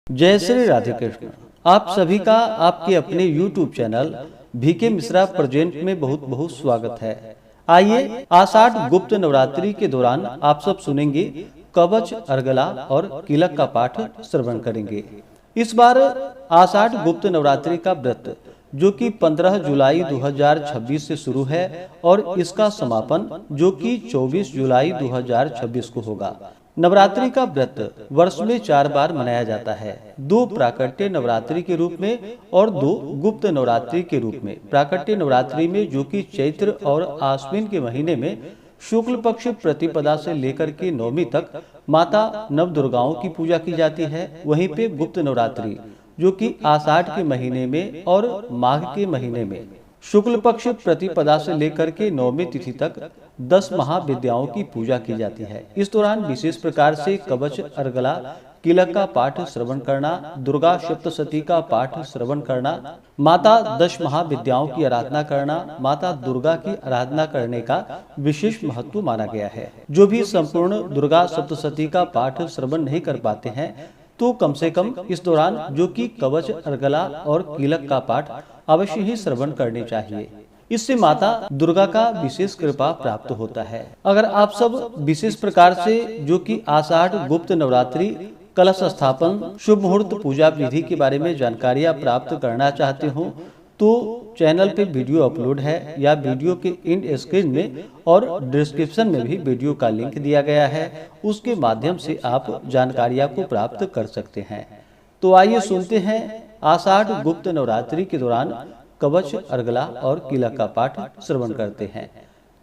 जय श्री राधे कृष्ण। आप सभी का आपके अपने YouTube channel VK Mishra present में बहुत बहुत स्वागत है। आइए आषाढ़ गुप्त नवरात्रि के दौरान आप सब सुनेंगे कवच, अर्गला और कीलक का पाठ श्रवण करेंगे। इस बार आषाढ़ गुप्त नवरात्रि का व्रत जो कि 15 जुलाई 2026 से शुरू है और इसका समापन जो कि 24 जुलाई 2026 को होगा। नवरात्रि का व्रत वर्ष में 4 बार मनाया जाता है, 2 प्राकट्य नवरात्रि के रूप में और 2 गुप्त नवरात्रि के रूप में। प्राकट्य नवरात्रि में जो कि चैत्र और आश्विन के महीने में शुक्ल पक्ष प्रतिपदा से लेकर के नवमी तक माता नवदुर्गाओं की पूजा की जाती है। वहीं पे गुप्त नवरात्रि जो कि आषाढ़ के महीने में और माघ के महीने में शुक्ल पक्ष प्रतिपदा से लेकर के नवमी तिथि तक 10 महाविद्याओं की पूजा की जाती है। इस दौरान विशेष प्रकार से कवच, अर्गला, कीलक का पाठ श्रवण करना, दुर्गा सप्तशती का पाठ श्रवण करना, माता 10 महाविद्याओं की आराधना करना, माता दुर्गा की आराधना करने का विशेष महत्व माना गया है। जो भी संपूर्ण दुर्गा सप्तशती का पाठ श्रवण नहीं कर पाते हैं तो कम से कम इस दौरान जो कि कवच, अर्गला और कीलक का पाठ अवश्य ही श्रवण करने चाहिए। इससे माता दुर्गा का विशेष कृपा प्राप्त होता है। अगर आप सब विशेष प्रकार से जो कि आषाढ़ गुप्त नवरात्रि, कलश स्थापन, शुभ मुहूर्त पूजा विधि के बारे में जानकारियां प्राप्त करना चाहते हो तो चैनल पे वीडियो अपलोड है या वीडियो के एंड स्क्रीन में और डिस्क्रिप्शन में भी वीडियो का लिंक दिया गया है, उसके माध्यम से आप जानकारियां को प्राप्त कर सकते हैं। तो आइए सुनते हैं आषाढ़ गुप्त नवरात्रि के दौरान कवच, अर्गला और कीलक का पाठ श्रवण करते हैं।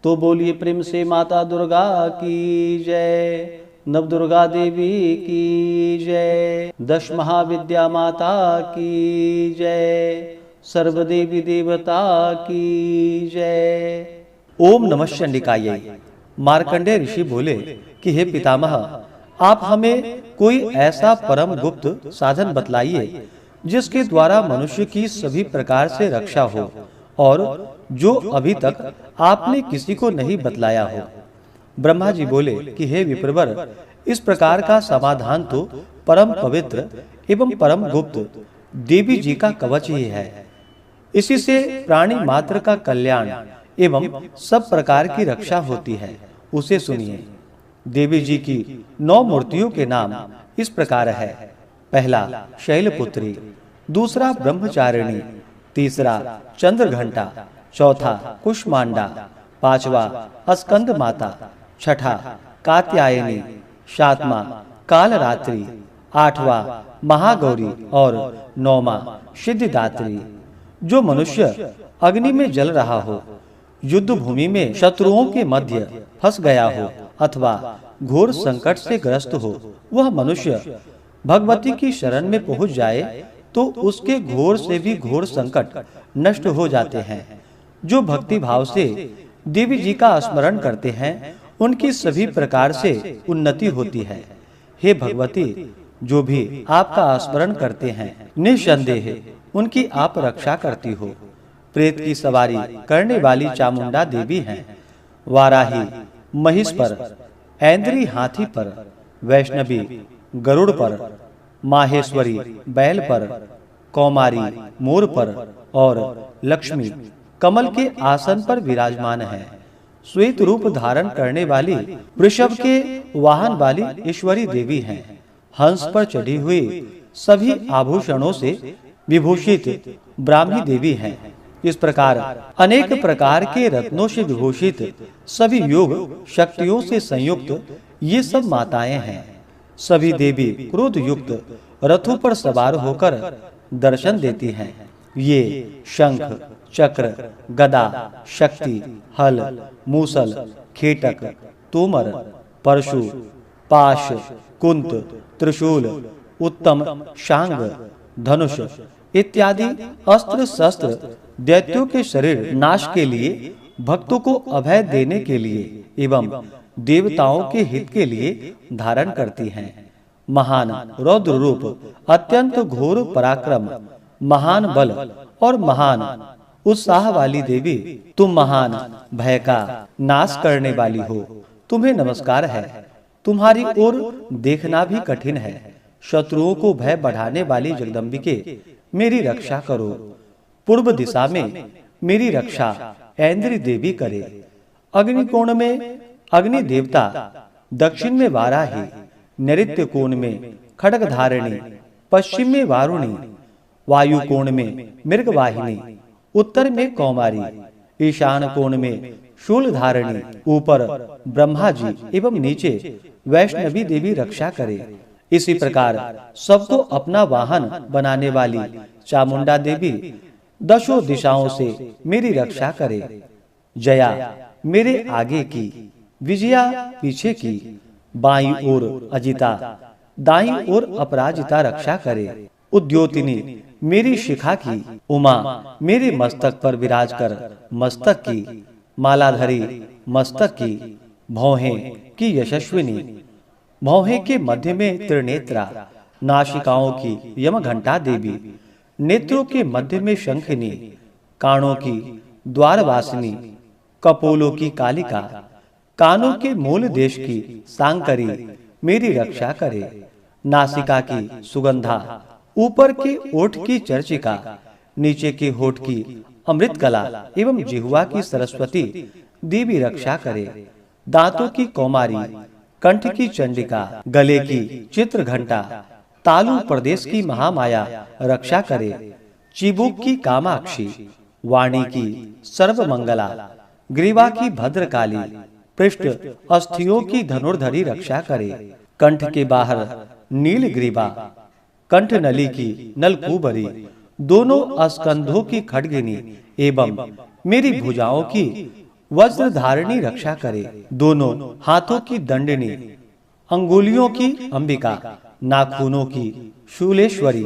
तो बोलिए प्रेम से माता दुर्गा की जय, नव दुर्गा देवी की जय, 10 महाविद्या माता की जय, सर्वदेवी देवता की जय। ओम नमः चंडिकायै। मार्कंडेय ऋषि बोले कि हे पितामह, आप हमें कोई ऐसा परम गुप्त साधन बतलाइए जिसके द्वारा मनुष्य की सभी प्रकार से रक्षा हो और जो अभी तक आपने किसी को नहीं बतलाया हो। ब्रह्मा जी बोले कि हे विप्रवर, इस प्रकार का समाधान तो परम पवित्र एवं परम गुप्त देवी जी का कवच ही है। इसी से प्राणी मात्र का कल्याण एवं सब प्रकार की रक्षा होती है। उसे सुनिए। देवी जी की 9 मूर्तियों के नाम इस प्रकार है। पहला शैलपुत्री, दूसरा ब्रह्मचारिणी, तीसरा चंद्रघंटा, चौथा कुष्मांडा, पांचवा स्कंद माता, छठा कात्यायनी, सातवां कालरात्रि, आठवां महागौरी और 9वां सिद्धिदात्री। जो मनुष्य अग्नि में जल रहा हो, युद्ध भूमि में शत्रुओं के मध्य फंस गया हो अथवा घोर संकट से ग्रस्त हो, वह मनुष्य भगवती की शरण में पहुंच जाए तो उसके घोर से भी घोर संकट नष्ट हो जाते हैं। जो भक्ति भाव से देवी जी का स्मरण करते हैं उनकी सभी प्रकार से उन्नति होती है। हे भगवती, जो भी आपका स्मरण करते हैं निसंदेह उनकी आप रक्षा करती हो। प्रेत की सवारी करने वाली चामुंडा देवी हैं। वाराही महिष पर, ऐन्द्री हाथी पर, वैष्णवी गरुड़ पर, माहेश्वरी बैल पर, कौमारी मोर पर और लक्ष्मी कमल के आसन पर विराजमान है। श्वेत रूप धारण करने वाली वृषभ के वाहन वाली ईश्वरी देवी हैं। हंस पर चढ़ी हुई सभी आभूषणों से विभूषित ब्राह्मी देवी हैं। इस प्रकार अनेक प्रकार के रत्नों से विभूषित सभी योग शक्तियों से संयुक्त ये सब माताएं हैं। सभी देवी क्रोध युक्त रथों पर सवार होकर दर्शन देती हैं। ये शंख, चक्र, गदा, शक्ति, हल, मूसल, खेटक, तोमर, परशु, पाश, कुंत, त्रिशूल, उत्तम, शांग, धनुष इत्यादि अस्त्र शस्त्र दैत्यों के शरीर नाश के लिए, भक्तों को अभय देने के लिए एवं देवताओं के हित के लिए धारण करती हैं। महान रौद्र रूप, अत्यंत घोर पराक्रम, महान बल और महान उत्साह वाली देवी, तुम महान भय का नाश करने वाली हो। तुम्हें नमस्कार है। तुम्हारी ओर देखना भी कठिन है शत्रुओं को भय बढ़ाने वाली जगदम्बिके मेरी रक्षा करो। पूर्व दिशा में मेरी रक्षा ऐन्द्री देवी करे। अग्निकोण में अग्नि देवता, दक्षिण में वाराही, नैऋत्य कोण में खड्गधारिणी, पश्चिम में वारुणी, वायु कोण में मृगवाहिनी, उत्तर में कौमारी, ईशान कोण में शूलधारिणी, ऊपर ब्रह्मा जी एवं नीचे वैष्णवी देवी रक्षा करे। इसी प्रकार सबको अपना वाहन बनाने वाली चामुंडा देवी दशों दिशाओं से मेरी रक्षा करे। जया मेरे आगे की, विजया पीछे की, बाईं ओर अजिता, दाईं ओर अपराजिता रक्षा करे। उद्योतिनी मेरी शिखा की, उमा मेरे मस्तक पर विराज कर मस्तक की, मालाधरी मस्तक की, भौहें की यशस्विनी, भौहें के मध्य में त्रिनेत्रा, नासिकाओं की यमघंटा देवी, नेत्रों के मध्य में शंखिनी, कानों की द्वारवासिनी, कपोलों की कालिका, कानों के मूल देश की सांकरी मेरी रक्षा करे। नासिका की सुगंधा, ऊपर के ओठ की चर्चिका, नीचे के होठ की अमृत कला एवं जिह्वा की सरस्वती देवी रक्षा करे। दांतों की कौमारी, कंठ की चंडिका, गले की चित्र घंटा, तालु प्रदेश की महामाया रक्षा करे। चिबुक की कामाक्षी, वाणी की सर्वमंगला, ग्रीवा की भद्रकाली, पृष्ठ अस्थियों की धनुर्धरी रक्षा करे। कंठ के बाहर नील ग्रीवा, कंठ नली की नलकूबरी, दोनों स्कंधों की खड्गिनी एवं मेरी भुजाओं की वज्रधारिणी रक्षा करे। दोनों हाथों की दंडिनी, अंगुलियों की अंबिका, नाखूनों की शूलेश्वरी,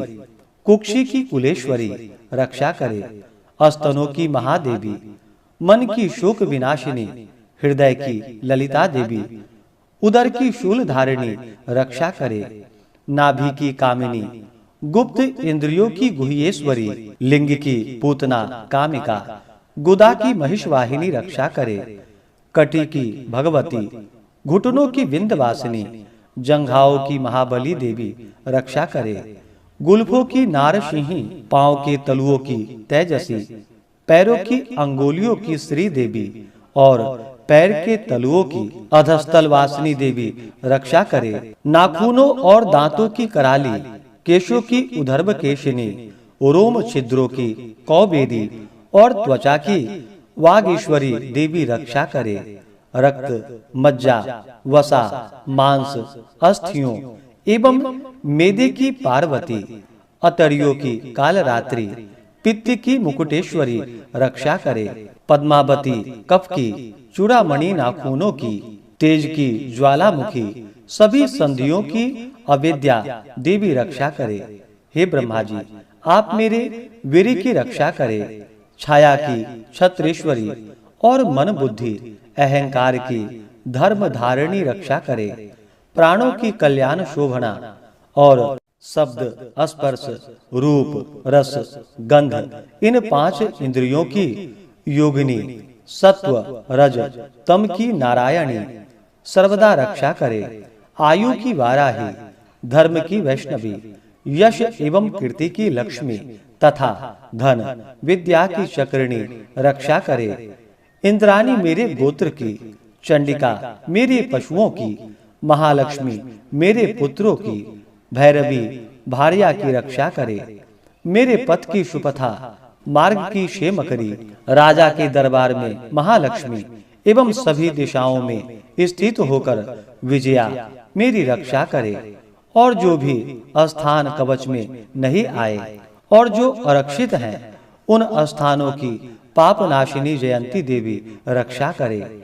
कुक्षी की कुलेश्वरी रक्षा करे। स्तनों की महादेवी, मन की शोक विनाशिनी, हृदय की ललिता देवी, उदर की शूलधारिणी रक्षा करे। नाभि की कामिनी, गुप्त इंद्रियों की गुह्येश्वरी, लिंग की पूतना कामिका, गुदा की महिषवाहिनी रक्षा करे। कटी की भगवती, घुटनों की विंध्यवासिनी, जंघाओं की महाबली देवी रक्षा करे। गुल्फों की नारसिंही, पांव के तलुओं की तेजसी, पैरों की अंगुलियों की श्री देवी और पैर के तलुओं की अधस्तल वासिनी देवी रक्षा करे। नाखूनों और दांतों की कराली, केशों की उधर्भ केशिनी, रोम छिद्रों की कौबेदी और त्वचा की वागीश्वरी देवी रक्षा करे। रक्त, मज्जा, वसा, मांस, अस्थियों एवं मेदे की पार्वती, अतरियों की कालरात्रि, पित्त की मुकुटेश्वरी रक्षा करे। पद्मावती, कफ की चूड़ामणि, नाखूनों की तेज की ज्वालामुखी, सभी संधियों की अवेद्या देवी रक्षा करे। हे ब्रह्मा जी, आप मेरे वीर की रक्षा करे। छाया की छत्रेश्वरी और मन बुद्धि अहंकार की धर्म धारिणी रक्षा करे। प्राणों की कल्याण शोभना और शब्द, स्पर्श, रूप, रस, गंध, इन 5 इंद्रियों की योगिनी, सत्व, रज, तम की नारायणी सर्वदा रक्षा करे। आयु की वाराही, धर्म की वैष्णवी, यश एवं कीर्ति की लक्ष्मी तथा धन विद्या की चक्रिणी रक्षा करे। इंद्राणी मेरे गोत्र की, चंडिका मेरे पशुओं की, महालक्ष्मी मेरे पुत्रों की, भैरवी भार्या की रक्षा करे। मेरे पथ की सुपथा, मार्ग की क्षेमकरी, राजा के दरबार में महालक्ष्मी एवं सभी दिशाओं में स्थित होकर विजया मेरी रक्षा करे। और जो भी स्थान कवच में नहीं आए और जो आरक्षित हैं, उन स्थानों की पापनाशिनी जयंती देवी रक्षा करे।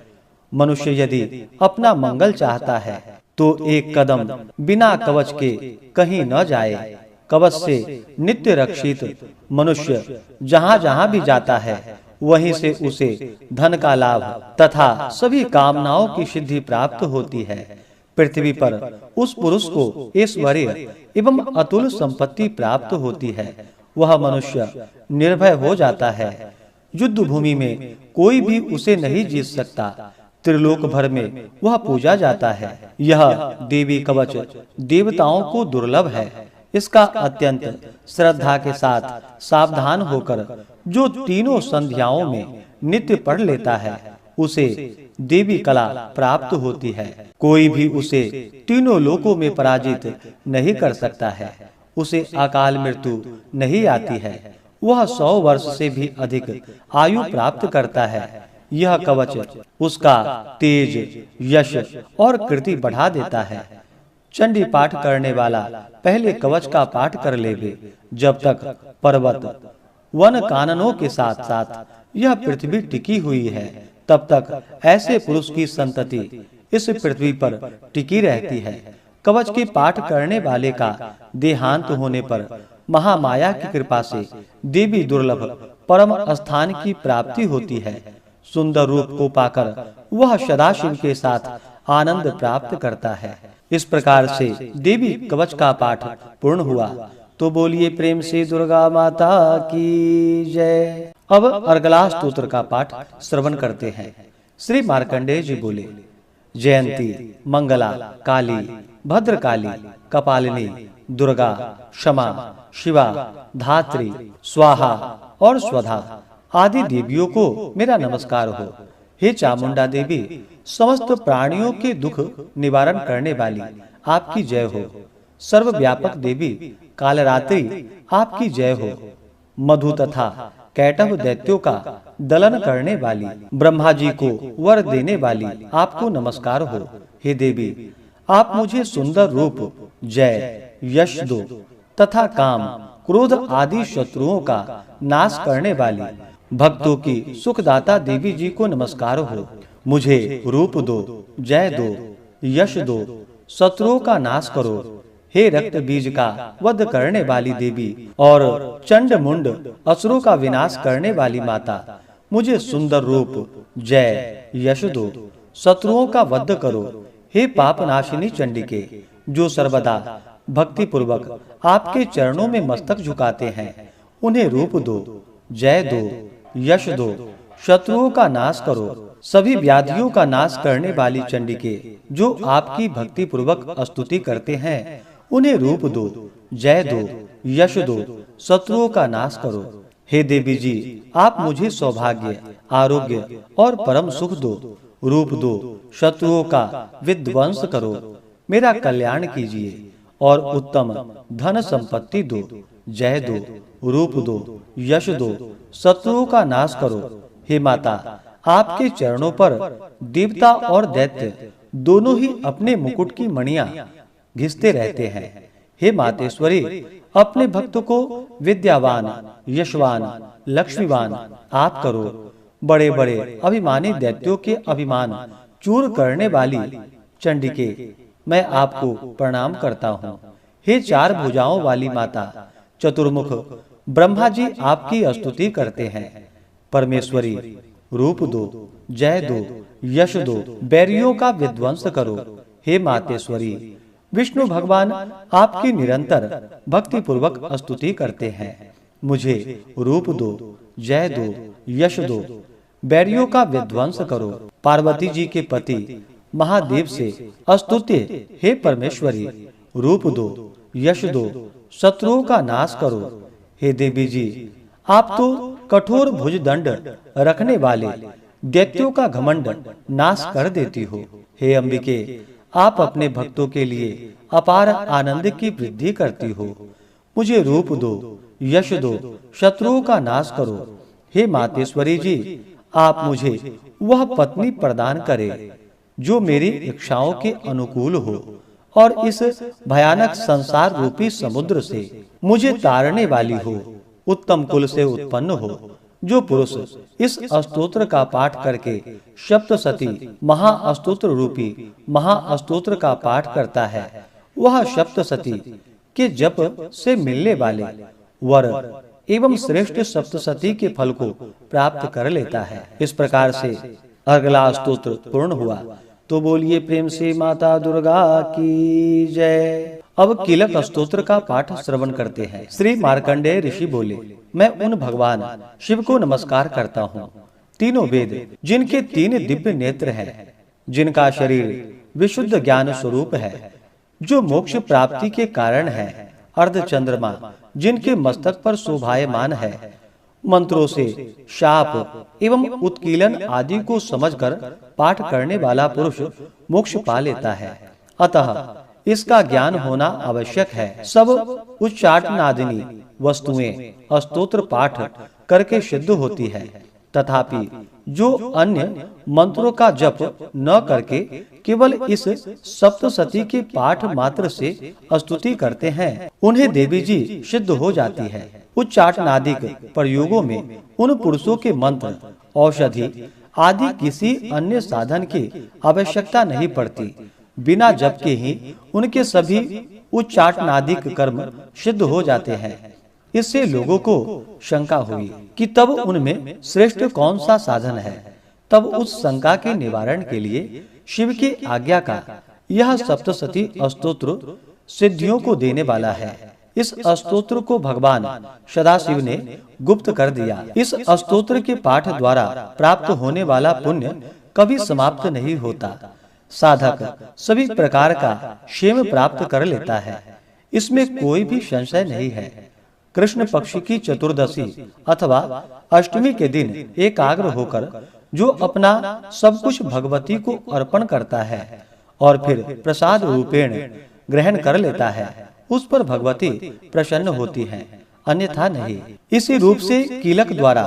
मनुष्य यदि अपना मंगल चाहता है तो एक कदम बिना कवच के कहीं न जाए। कवच से नित्य रक्षित मनुष्य जहाँ-जहाँ भी जाता है, वहीं से उसे धन का लाभ तथा सभी कामनाओं की सिद्धि प्राप्त होती है। पृथ्वी पर उस पुरुष को ऐश्वर्य एवं अतुल संपत्ति प्राप्त होती है। वह मनुष्य निर्भय हो जाता है। युद्ध भूमि में कोई भी उसे नहीं जीत सकता। त्रिलोक भर में वह पूजा जाता है। यह देवी कवच देवताओं को दुर्लभ है। इसका अत्यंत श्रद्धा के साथ सावधान होकर जो तीनों संध्याओं में नित्य पढ़ लेता है उसे देवी कला प्राप्त होती है। कोई भी उसे तीनों लोकों में पराजित नहीं कर सकता है। उसे अकाल मृत्यु नहीं आती है। वह 100 वर्ष से भी अधिक आयु प्राप्त करता है। यह कवच उसका तेज, यश और कीर्ति बढ़ा देता है। चंडी पाठ करने वाला पहले कवच का पाठ कर लेवे। जब तक पर्वत वन काननों के साथ साथ यह पृथ्वी टिकी हुई है, तब तक ऐसे पुरुष की संतति इस पृथ्वी पर टिकी रहती है। कवच के पाठ करने वाले का देहांत होने पर महामाया की कृपा से देवी दुर्लभ परम स्थान की प्राप्ति होती है। सुंदर रूप को पाकर वह सदाशिव के साथ आनंद प्राप्त करता है। इस प्रकार से देवी कवच का पाठ पूर्ण हुआ। तो बोलिए प्रेम से दुर्गा माता की जय। अब अर्गला स्तोत्र का पाठ श्रवण करते हैं। श्री मार्कंडेय जी बोले, जयंती, मंगला, काली, भद्रकाली, कपालिनी, दुर्गा, क्षमा, शिवा, धात्री, स्वाहा और स्वधा आदि देवियों को मेरा नमस्कार हो। हे चामुंडा देवी, समस्त प्राणियों के दुख निवारण करने वाली आपकी जय हो। सर्वव्यापक देवी कालरात्रि आपकी जय हो। मधु तथा कैटभ दैत्यों का दलन करने वाली, ब्रह्मा जी को वर देने वाली आपको नमस्कार हो। हे देवी, आप मुझे सुंदर रूप, जय, यश दो तथा काम, क्रोध आदि शत्रुओं का नाश करने वाली भक्तों की सुखदाता देवी जी को नमस्कार हो। मुझे रूप दो, जय दो, यश दो, शत्रुओं का नाश करो। हे रक्त बीज का वध करने वाली देवी और चंड मुंड असुरों का विनाश करने वाली माता, मुझे सुंदर रूप, जय, यश दो, शत्रुओं का वध करो। हे पाप नाशिनी चंडिके, जो सर्वदा भक्ति पूर्वक आपके चरणों में मस्तक झुकाते हैं, उन्हें रूप दो, जय दो, यश दो, शत्रुओं का नाश करो। सभी व्याधियों का नाश करने वाली चंडिके, जो आपकी भक्ति पूर्वक स्तुति करते हैं, उन्हें रूप दो, जय दो, यश दो, शत्रुओं का नाश करो। हे देवी जी, आप मुझे सौभाग्य, आरोग्य और परम सुख दो। रूप दो, शत्रुओं का विध्वंस करो। मेरा कल्याण कीजिए और उत्तम धन संपत्ति दो। जय दो, रूप दो, यश दो, शत्रुओं का नाश करो। हे माता, आपके चरणों पर देवता और दैत्य दोनों ही अपने मुकुट की मणियां घिसते रहते हैं। हे मातेश्वरी, अपने भक्त को विद्यावान, यशवान, लक्ष्मीवान आप करो। बड़े बड़े अभिमानी दैत्यों के अभिमान चूर करने वाली चंडिके, मैं आपको प्रणाम करता हूँ। हे चार भुजाओं वाली माता, चतुर्मुख ब्रह्मा जी आपकी स्तुति करते हैं। परमेश्वरी, रूप दो, जय दो, यश दो, बैरियों का विध्वंस करो। हे मातेश्वरी, विष्णु भगवान आपकी निरंतर भक्ति पूर्वक स्तुति करते हैं। मुझे रूप दो, जय दो, यश दो, बैरियों का विध्वंस करो। पार्वती जी के पति महादेव से स्तुत्य हे परमेश्वरी, रूप दो, यश दो, शत्रुओं का नाश करो। हे देवी जी, आप तो कठोर भुजदंड रखने वाले दैत्यों का घमंड नाश कर देती हो। हे अंबिके, आप अपने भक्तों के लिए अपार आनंद की वृद्धि करती हो। मुझे रूप दो, यश दो, शत्रुओं का नाश करो। हे मातेश्वरी जी, आप मुझे वह पत्नी प्रदान करे जो मेरी इच्छाओं के अनुकूल हो और इस भयानक संसार रूपी समुद्र से मुझे तारने वाली हो। उत्तम कुल से उत्पन्न हो। जो पुरुष इस स्तोत्र का पाठ करके सप्तशती महास्तोत्र रूपी महास्तोत्र का पाठ करता है, वह सप्तशती के जप से मिलने वाले वर एवं श्रेष्ठ सप्तशती के फल को प्राप्त कर लेता है। इस प्रकार से अगला स्तोत्र पूर्ण हुआ। तो बोलिए प्रेम से माता दुर्गा की जय। अब कीलक स्तोत्र का पाठ श्रवण करते हैं। श्री मार्कंडेय ऋषि बोले, मैं उन भगवान शिव को नमस्कार करता हूँ। तीनों वेद, जिनके 3 दिव्य नेत्र हैं, जिनका शरीर विशुद्ध ज्ञान स्वरूप है, जो मोक्ष प्राप्ति के कारण है, अर्धचंद्रमा, जिनके मस्तक पर शोभायमान है, मंत्रों से शाप एवं उत्कीलन आदि को समझकर पाठ करने वाला पुरुष मोक्ष पा लेता है। अतः इसका ज्ञान होना आवश्यक है। सब उच्चाटनादिनी वस्तुएं स्तोत्र पाठ करके सिद्ध होती है, तथापि जो अन्य मंत्रों का जप न करके केवल इस सप्तशती के पाठ मात्र से स्तुति करते हैं, उन्हें देवी जी सिद्ध हो जाती है। उच्चाटनादिक प्रयोगों में उन पुरुषों के मंत्र, औषधि आदि किसी अन्य साधन की आवश्यकता नहीं पड़ती। बिना जप के ही उनके सभी उच्चाटनादिक कर्म सिद्ध हो जाते हैं। इससे लोगों को शंका हुई कि तब उनमें श्रेष्ठ कौन सा साधन है। तब उस शंका के निवारण के लिए शिव की आज्ञा का यह सप्तशती स्तोत्र सिद्धियों को देने वाला है। इस स्तोत्र को भगवान सदाशिव ने गुप्त कर दिया। इस स्तोत्र के पाठ द्वारा प्राप्त होने वाला पुण्य कभी समाप्त नहीं होता। साधक सभी प्रकार का क्षेम प्राप्त कर लेता है, इसमें कोई भी संशय नहीं है। कृष्ण पक्ष की चतुर्दशी अथवा अष्टमी के दिन एकाग्र होकर जो अपना सब कुछ भगवती को अर्पण करता है और फिर प्रसाद रूपेण ग्रहण कर लेता है, उस पर भगवती प्रसन्न होती हैं, अन्यथा नहीं। इसी रूप से कीलक द्वारा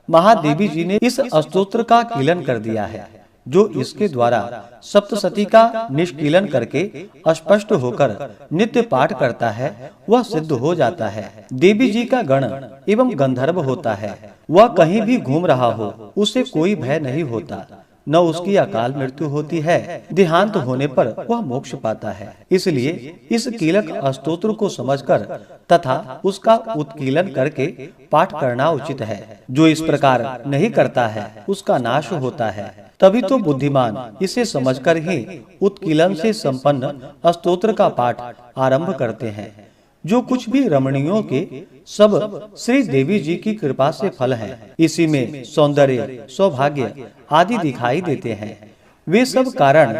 महादेवी जी ने इस स्तोत्र का कीलन कर दिया है। जो इसके द्वारा सप्तशती का निष्कीलन करके स्पष्ट होकर नित्य पाठ करता है, वह सिद्ध हो जाता है। देवी जी का गण एवं गंधर्व होता है। वह कहीं भी घूम रहा हो, उसे कोई भय नहीं होता, न उसकी अकाल मृत्यु होती है। देहांत होने पर वह मोक्ष पाता है। इसलिए इस कीलक स्तोत्र को समझकर तथा उसका उत्कीलन करके पाठ करना उचित है। जो इस प्रकार नहीं करता है, उसका नाश होता है। तभी तो बुद्धिमान इसे समझकर ही उत्कीलन से संपन्न स्तोत्र का पाठ आरंभ करते हैं। जो कुछ भी रमणियों के सब श्री देवी जी की कृपा से फल हैं। इसी में सौंदर्य, सौभाग्य आदि दिखाई देते हैं। वे सब कारण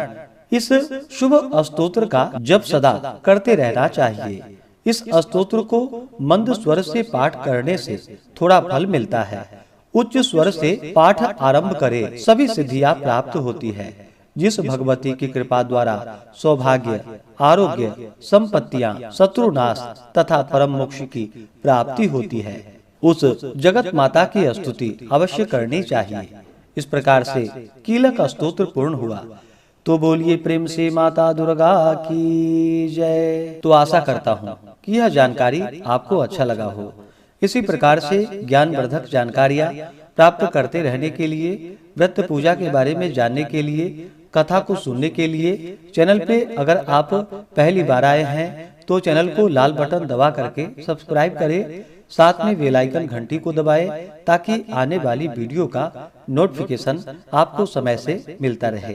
इस शुभ स्तोत्र का जप सदा करते रहना चाहिए। इस स्तोत्र को मंद स्वर से पाठ करने से थोड़ा फल मिलता है। उच्च स्वर से पाठ आरंभ करे, सभी सिद्धियां प्राप्त होती है। जिस भगवती की कृपा द्वारा सौभाग्य, आरोग्य, संपत्तियां, शत्रुनाश तथा परम मोक्ष की प्राप्ति होती है, उस जगत माता की स्तुति अवश्य करनी चाहिए। इस प्रकार से कीलक स्तोत्र पूर्ण हुआ। तो बोलिए प्रेम से माता दुर्गा की जय। तो आशा करता हूँ कि यह जानकारी आपको अच्छा लगा हो। इसी प्रकार से ज्ञानवर्धक जानकारियाँ प्राप्त करते रहने के लिए, व्रत पूजा के बारे में जानने के लिए, कथा को सुनने के लिए चैनल पे अगर आप पहली बार आए हैं तो चैनल को लाल बटन दबा करके सब्सक्राइब करें। साथ में बेल आइकन घंटी को दबाएं ताकि आने वाली वीडियो का नोटिफिकेशन आपको समय से मिलता रहे।